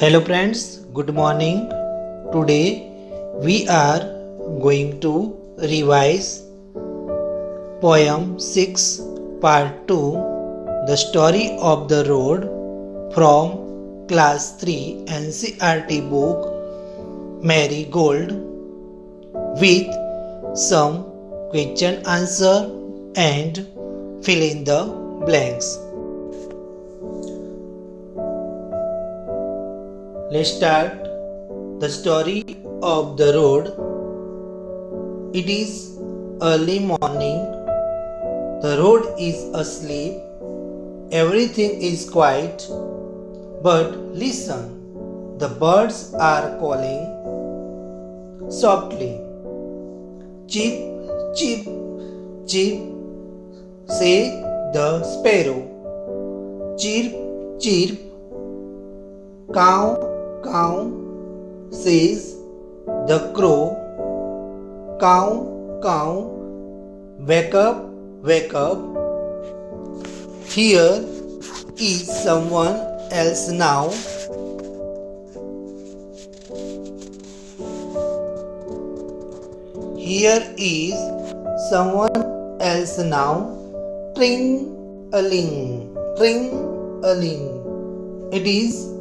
Hello friends, good morning. Today we are going to revise poem 6 part 2, The Story of the Road, from class 3 NCERT book Marigold, with some question answer and fill in the blanks. Let's start. The story of the road. It is early morning. The road is asleep. Everything is quiet. But listen, the birds are calling softly. Chip, chip, chip, say the sparrow. Chirp, chirp, cow, cow, says the crow. Cow, cow, wake up, wake up. Here is someone else now. Here is someone else now. Tring-a-ling, tring-a-ling. It is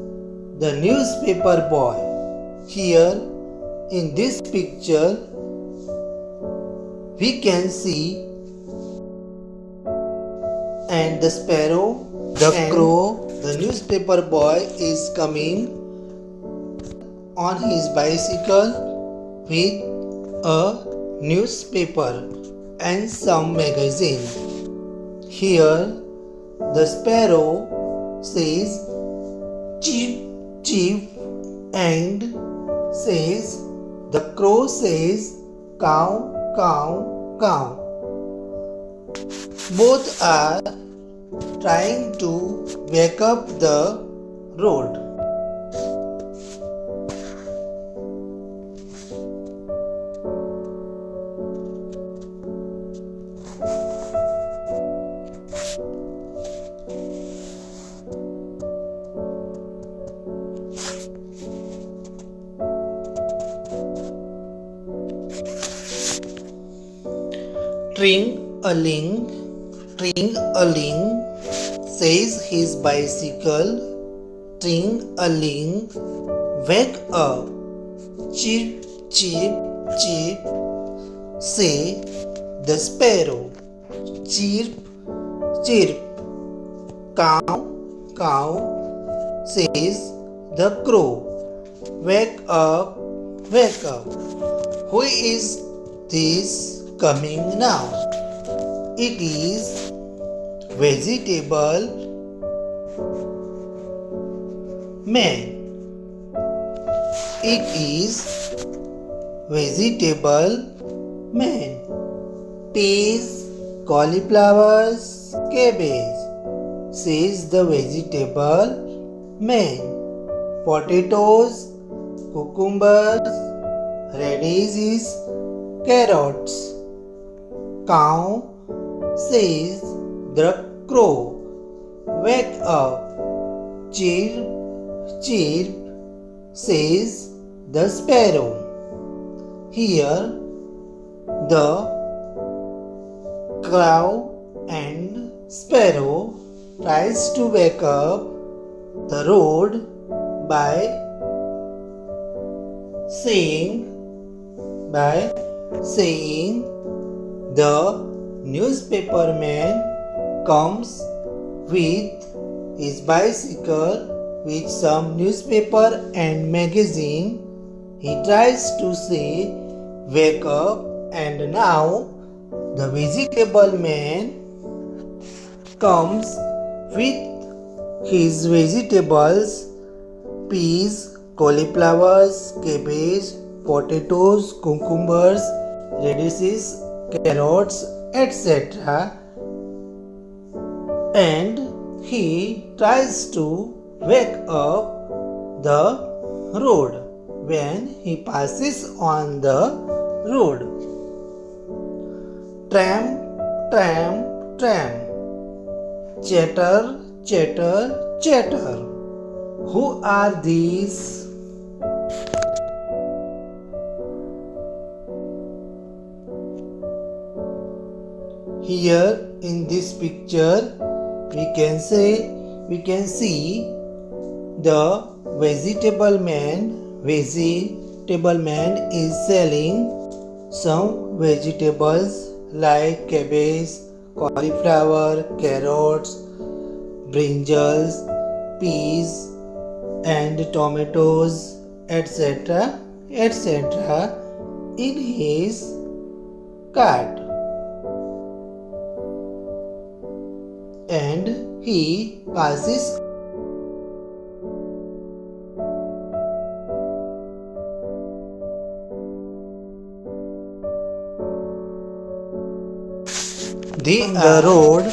the newspaper boy. Here in this picture we can see and the sparrow, the crow, the newspaper boy is coming on his bicycle with a newspaper and some magazine. Here the sparrow says cheep, cheep, and says the crow says cow, cow, cow. Both are trying to wake up the road. Tring-a-ling, tring-a-ling, says his bicycle. Tring-a-ling, wake up. Chirp, chirp, chirp, say the sparrow. Chirp, chirp, cow, cow, says the crow. Wake up, wake up. Who is this coming now? It is vegetable man. It is vegetable man. Peas, cauliflowers, cabbage, says the vegetable man. Potatoes, cucumbers, radishes, carrots. Cow, says the crow. Wake up. Chirp, chirp, says the sparrow. Here the crow and sparrow tries to wake up the road by saying the newspaper man comes with his bicycle with some newspaper and magazine. He tries to say wake up, and now the vegetable man comes with his vegetables, peas, cauliflowers, cabbage, potatoes, cucumbers, radishes, carrots, etc. And he tries to wake up the road when he passes on the road. Tram, tram, tram. Chatter, chatter, chatter. Who are these? Here in this picture we can see the vegetable man. Vegetable man is selling some vegetables like cabbage, cauliflower, carrots, brinjals, peas and tomatoes, etc., etc. in his cart, and he passes the road,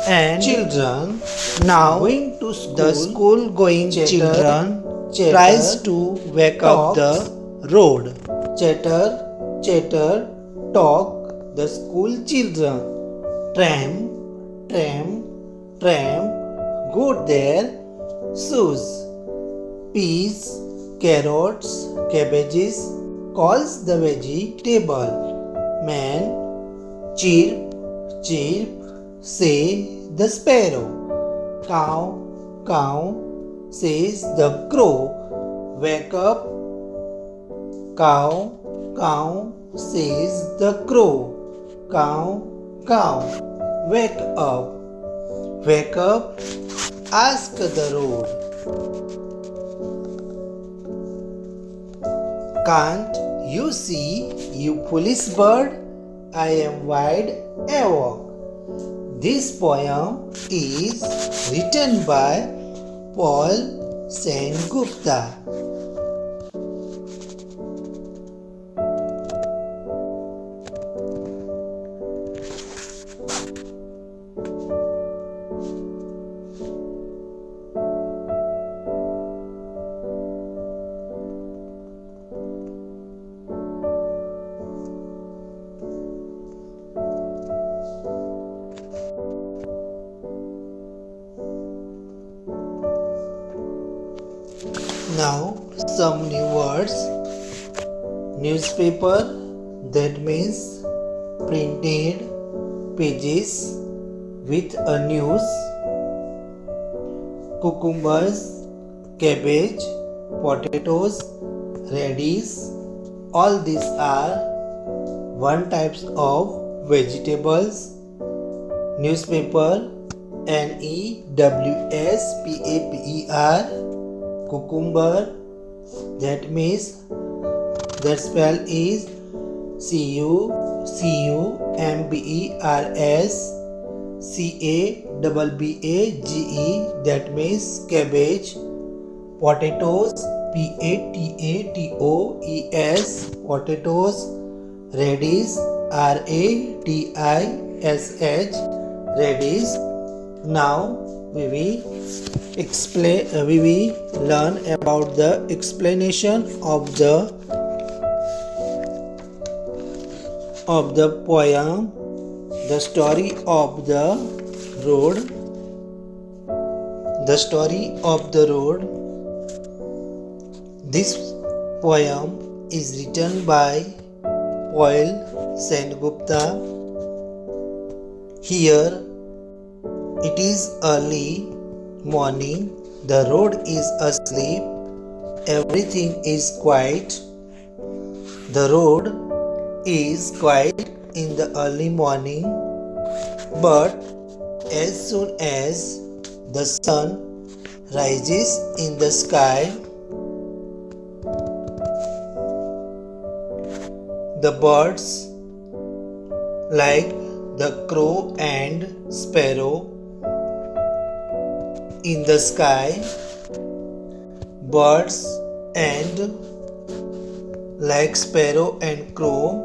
and children now going to school. The school going children tries to wake up the road. Chatter talk the school children. Tram, tram, tram, go there. Shoes, peas, carrots, cabbages, calls the vegetable. Man, chirp, chirp, say the sparrow. Cow, cow, says the crow. Wake up, cow, cow, says the crow. Cow, cow, wake up. Wake up, ask the road. Can't you see, you foolish bird? I am wide awake. This poem is written by Paul Sengupta. Now some new words. Newspaper, that means printed pages with a news. Cucumbers, cabbage, potatoes, radish, all these are one types of vegetables. Newspaper, newspaper. Cucumber, that means that spell is cucumbers. Cabbage, that means cabbage. Potatoes, potatoes, potatoes. Radish, radish, radish. Now we will learn about the explanation of the poem, the story of the road. The story of the road. This poem is written by Paul Sengupta. Here it is early morning. The road is asleep. Everything is quiet. The road is quiet in the early morning, but as soon as the sun rises in the sky, the birds like the crow and sparrow in the sky, birds and like sparrow and crow,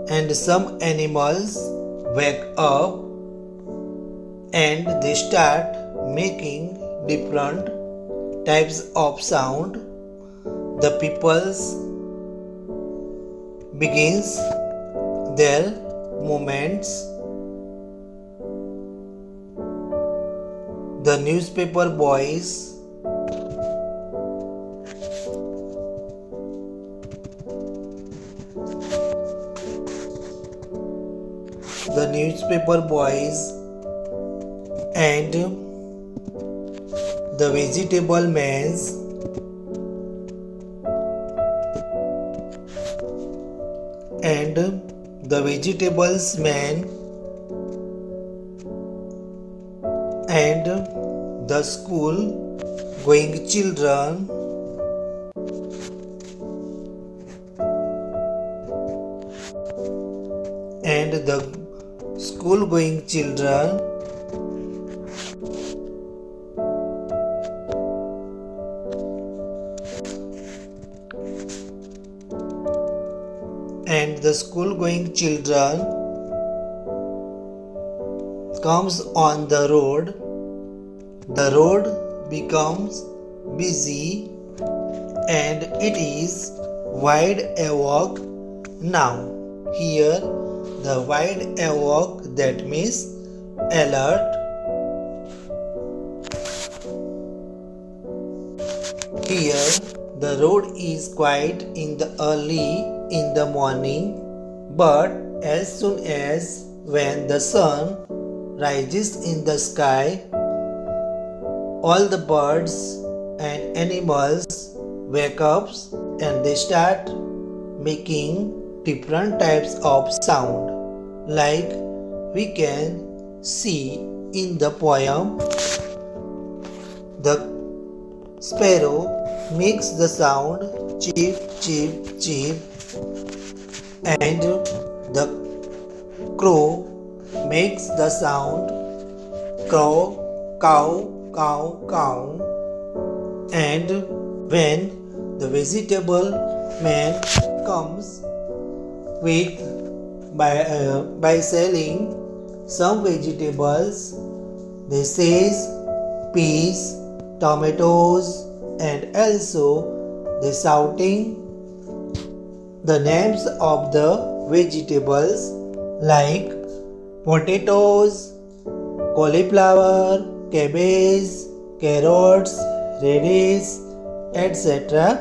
and some animals wake up and they start making different types of sound. The peoples begins their movements. The newspaper boys. The newspaper boys and the vegetable man and the vegetables man and the school going children and the school going children and the school going children comes on the road. The road becomes busy and it is wide awake now. Here the wide awake, that means alert. Here the road is quiet in the early in the morning, but as soon as when the sun rises in the sky, all the birds and animals wake up and they start making different types of sound, like we can see in the poem. The sparrow makes the sound chip chip chip, and the crow makes the sound crow cow cow cow, and when the vegetable man comes with by selling some vegetables, they says peas, tomatoes, and also they shouting the names of the vegetables like potatoes, cauliflower, cabbage, carrots, radish, etc.,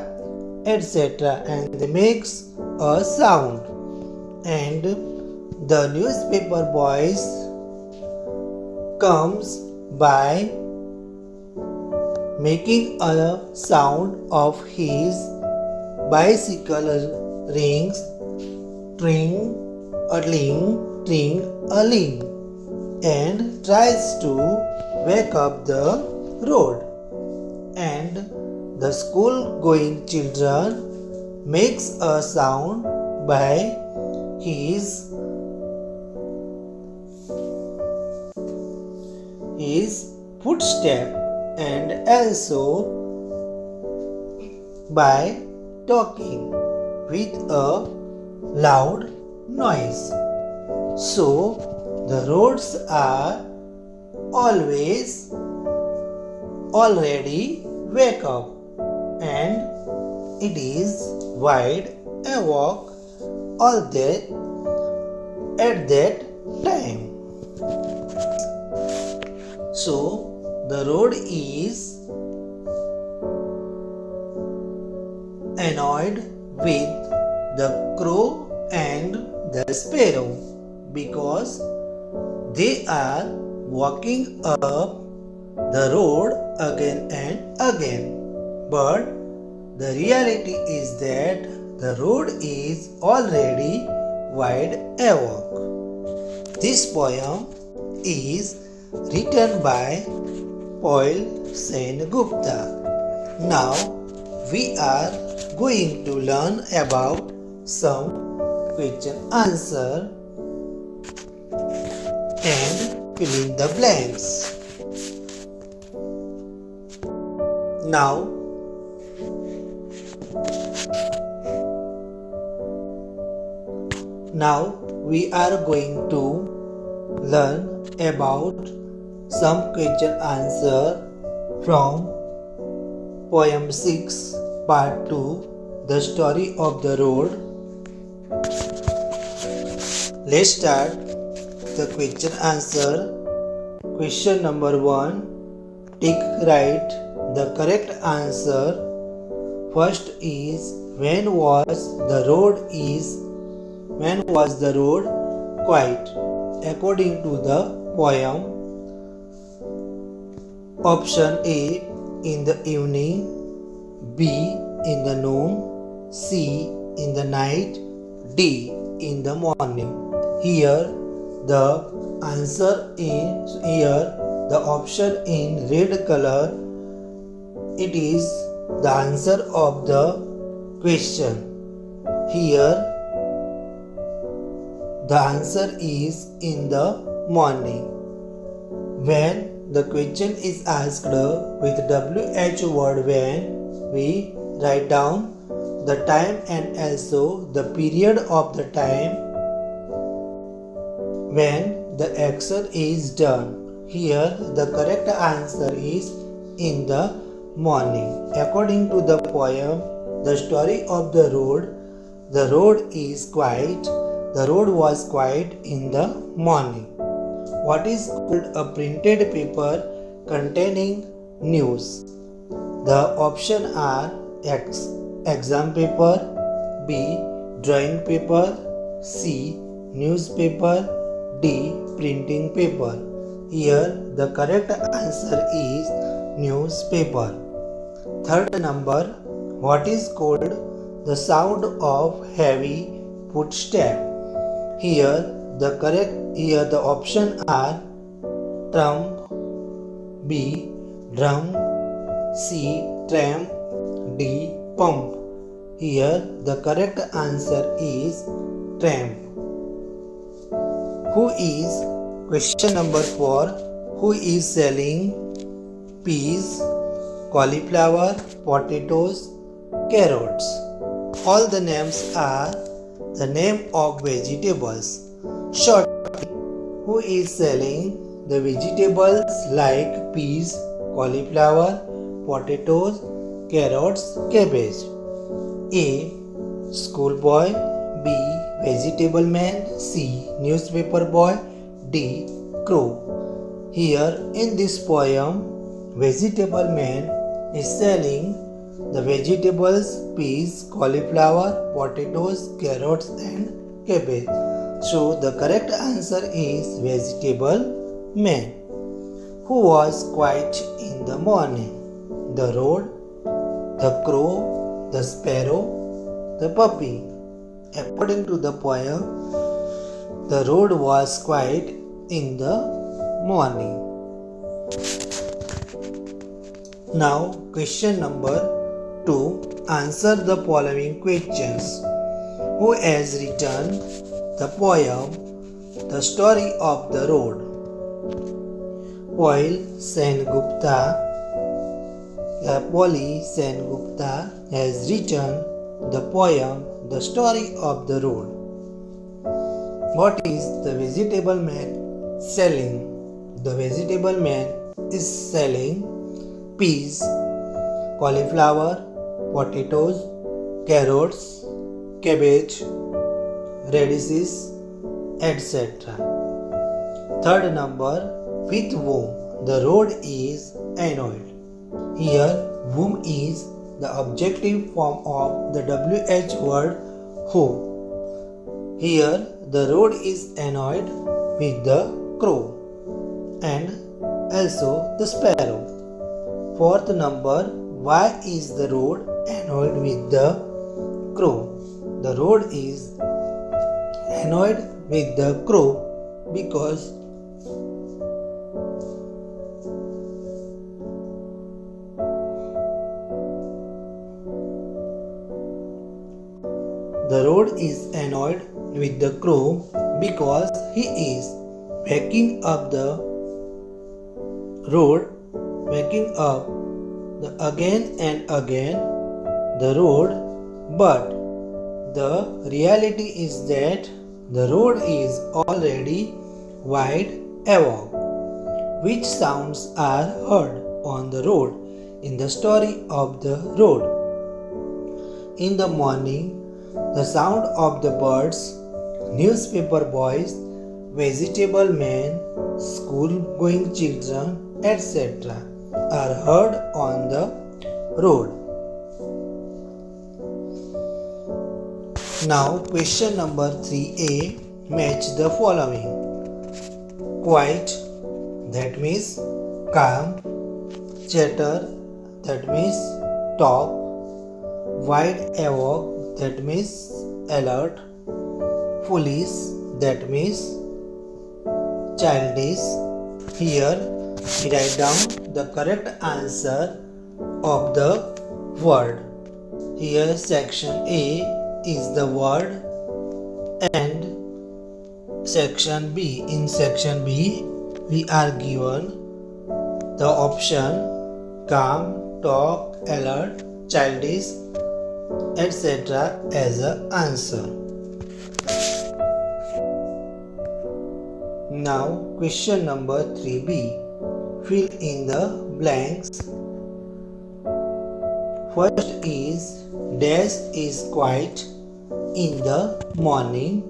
etc., and they makes a sound. And the newspaper boys comes by making a sound of his bicycle rings, tring a ling, tring a ling, and tries to wake up the road. And the school going children makes a sound by his footstep and also by talking with a loud noise. So the roads are always already wake up and it is wide awake all that at that time. So the road is annoyed with the crow and the sparrow because they are walking up the road again and again. But the reality is that the road is already wide awake. This poem is written by Paul Sen-Gupta. Now we are going to learn about some question answer and fill in the blanks. Now we are going to learn about some question answer from poem 6 part 2, The Story of the Road. Let's start the question answer. Question number 1. Tick right the correct answer. First is when was the road quiet? According to the poem, option A in the evening, B in the noon, C in the night, D in the morning. Here the option in red color, it is the answer of the question. Here the answer is in the morning. When the question is asked with WH word, when we write down the time and also the period of the time when the action is done. Here the correct answer is in the morning. According to the poem, the story of the road was quiet in the morning. What is called a printed paper containing news? The options are X. Exam paper, B. Drawing paper, C. Newspaper, D. Printing paper. Here the correct answer is newspaper. Third number, what is called the sound of heavy footstep? Here the options are trump, B. drum, C. tramp, D. pump. Here the correct answer is tramp. Question number 4. Who is selling peas, cauliflower, potatoes, carrots? All the names are the name of vegetables. Shortly, who is selling the vegetables like peas, cauliflower, potatoes, carrots, cabbage? A. Schoolboy, B. Vegetable man, C. Newspaper boy, D. Crow. Here in this poem, vegetable man is selling the vegetables peas, cauliflower, potatoes, carrots and cabbage. So the correct answer is vegetable man. Who was quiet in the morning? The road, the crow, the sparrow, the puppy. According to the poem, the road was quiet in the morning. Now question number 2. Answer the following questions. Who has written the poem The Story of the Road? Polly Sengupta has written the poem The Story of the Road. What is the vegetable man selling? The vegetable man is selling peas, cauliflower, potatoes, carrots, cabbage, radishes, etc. Third number, with whom the road is annoyed. Here, whom is the objective form of the WH word who. Here, the road is annoyed with the crow and also the sparrow. Fourth number, why is the road annoyed with the crow? The road is annoyed with the crow because he is backing up the road, again and again the road, but the reality is that the road is already wide awake. Which sounds are heard on the road in the story of the road? In the morning, the sound of the birds, newspaper boys, vegetable men, school-going children, etc. are heard on the road. Now question number 3a. Match the following. Quiet, that means calm. Chatter, that means talk. Wide awake, that means alert. Foolish, that means childish. Here we write down the correct answer of the word. Here section A is the word and section B. In section B we are given the option calm, talk, alert, childish, etc. as an answer. Now question number 3b. Fill in the blanks. First is dash is quiet in the morning.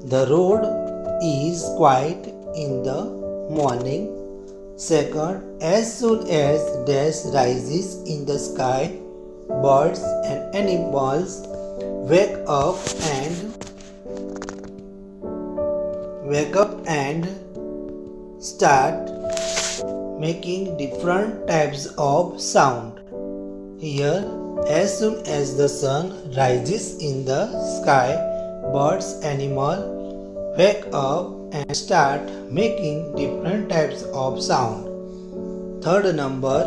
The road is quiet in the morning. Second, as soon as dash rises in the sky, birds and animals wake up and start making different types of sound. Here, as soon as the sun rises in the sky, birds, animals wake up and start making different types of sound. Third number,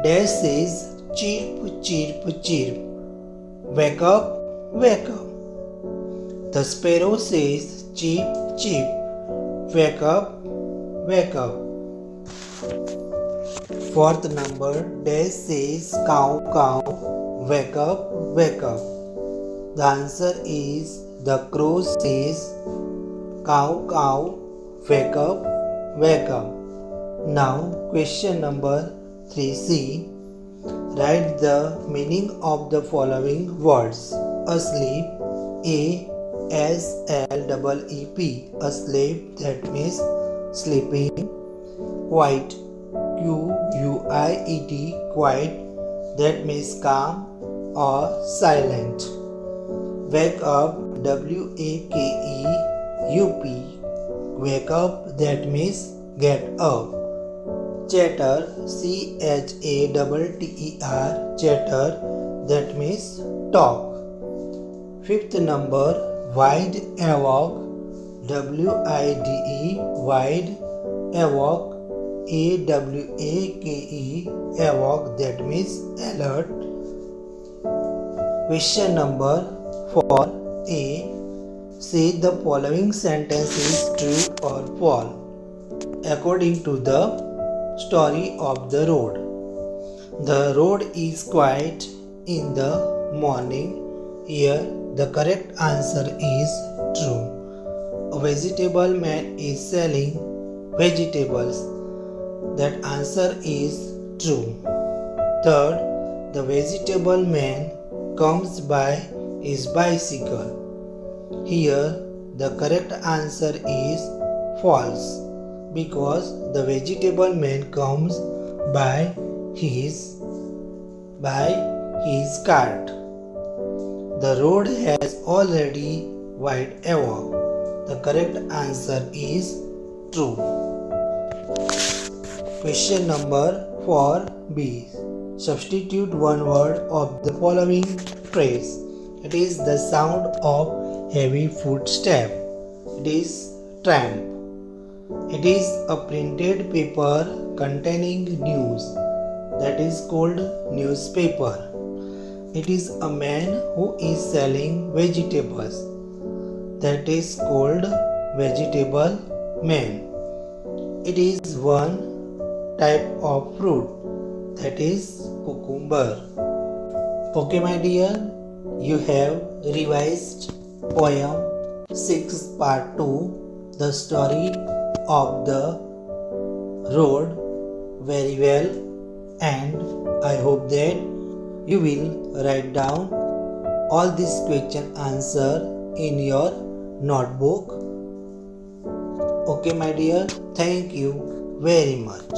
dash says chirp, chirp, chirp. Wake up, wake up. The sparrow says chirp, chirp. Wake up, wake up. Fourth number, dash says cow, cow. Wake up, wake up. The answer is the crow says cow, cow. Wake up, wake up. Now question number 3c. Write the meaning of the following words. Asleep, A-S-L-E-E-P. Asleep, that means sleeping. Quiet, Q-U-I-E-T. Quiet, that means calm or silent. Wake up, W-A-K-E-U-P. Wake up, that means get up. Chatter, C-H-A-T-T-E-R. Chatter, that means talk. Fifth number, wide awake, W-I-D-E. Wide awake, A-W-A-K-E. Awake, that means alert. Question number 4a. Say the following sentence is true or false according to the story of the road. The road is quiet in the morning. Here the correct answer is true. A vegetable man is selling vegetables. That answer is true. Third, the vegetable man comes by his bicycle. Here the correct answer is false because the vegetable man comes by his cart. The road has already wide awake. The correct answer is true. Question number 4b. Substitute one word of the following phrase. It is the sound of heavy footstep. It is tramp. It is a printed paper containing news. That is called newspaper. It is a man who is selling vegetables. That is called vegetable man. It is one type of fruit. That is cucumber. Okay, my dear, you have revised poem 6 part 2, the story of the road, very well, and I hope that you will write down all this question answer in your notebook. Okay, my dear, thank you very much.